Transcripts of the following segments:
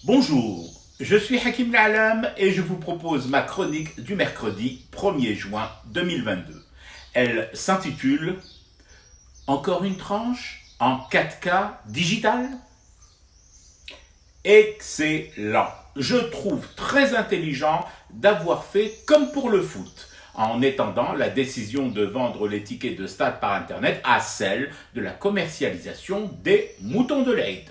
Bonjour, je suis Hakim L'Alam et je vous propose ma chronique du mercredi 1er juin 2022. Elle s'intitule « Encore une tranche en 4K digital ?» Excellent. Je trouve très intelligent d'avoir fait comme pour le foot, en étendant la décision de vendre les tickets de stade par Internet à celle de la commercialisation des moutons de l'Eid.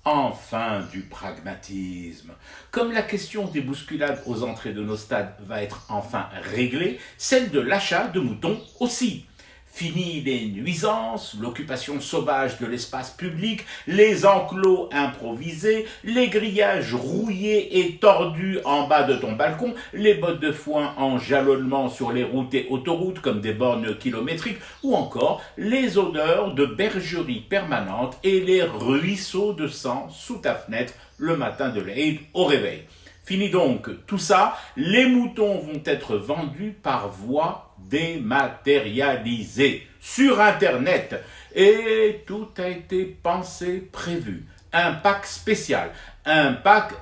Enfin du pragmatisme. Comme la question des bousculades aux entrées de nos stades va être enfin réglée, celle de l'achat de moutons aussi. Fini les nuisances, l'occupation sauvage de l'espace public, les enclos improvisés, les grillages rouillés et tordus en bas de ton balcon, les bottes de foin en jalonnement sur les routes et autoroutes comme des bornes kilométriques, ou encore les odeurs de bergerie permanente et les ruisseaux de sang sous ta fenêtre le matin de l'Eid au réveil. Fini donc tout ça, les moutons vont être vendus par voie dématérialisée sur Internet. Et tout a été pensé, prévu. Un pack spécial, un pack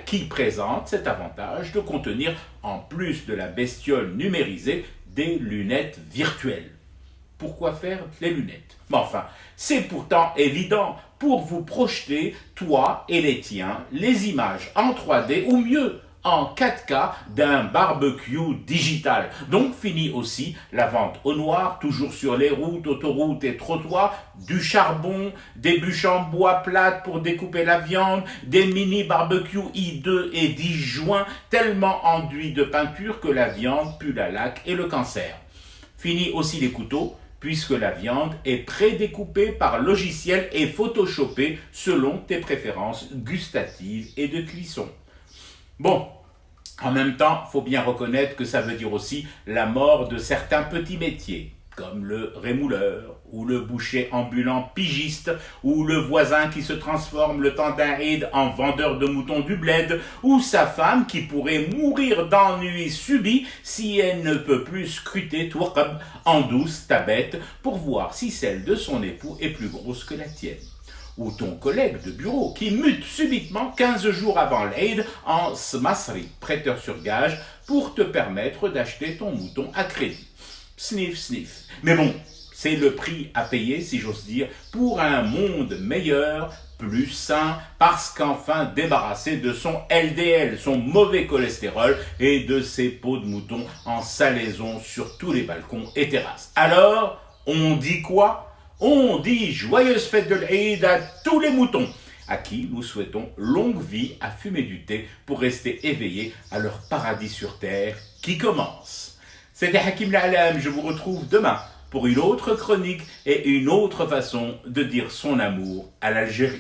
qui présente cet avantage de contenir, en plus de la bestiole numérisée, des lunettes virtuelles. Pourquoi faire les lunettes? Mais enfin, c'est pourtant évident pour vous projeter, toi et les tiens, les images en 3D ou mieux en 4K d'un barbecue digital. Donc fini aussi la vente au noir, toujours sur les routes, autoroutes et trottoirs, du charbon, des bûches en bois plates pour découper la viande, des mini barbecues hideux et disjoints tellement enduits de peinture que la viande pue la laque et le cancer. Fini aussi les couteaux, puisque la viande est prédécoupée par logiciel et photoshopée selon tes préférences gustatives et de cuisson. Bon, en même temps, faut bien reconnaître que ça veut dire aussi la mort de certains petits métiers, comme le rémouleur, ou le boucher ambulant pigiste, ou le voisin qui se transforme le temps d'un Eid en vendeur de moutons du bled, ou sa femme qui pourrait mourir d'ennui subit si elle ne peut plus scruter Tourkab en douce ta bête pour voir si celle de son époux est plus grosse que la tienne. Ou ton collègue de bureau qui mute subitement 15 jours avant l'Eid en smasri, prêteur sur gage, pour te permettre d'acheter ton mouton à crédit. Sniff, sniff. Mais bon, c'est le prix à payer, si j'ose dire, pour un monde meilleur, plus sain, parce qu'enfin débarrassé de son LDL, son mauvais cholestérol, et de ses peaux de mouton en salaison sur tous les balcons et terrasses. Alors, on dit quoi? On dit joyeuse fête de l'Eid à tous les moutons, à qui nous souhaitons longue vie à fumer du thé pour rester éveillés à leur paradis sur terre qui commence. C'était Hakim L'Alam, je vous retrouve demain pour une autre chronique et une autre façon de dire son amour à l'Algérie.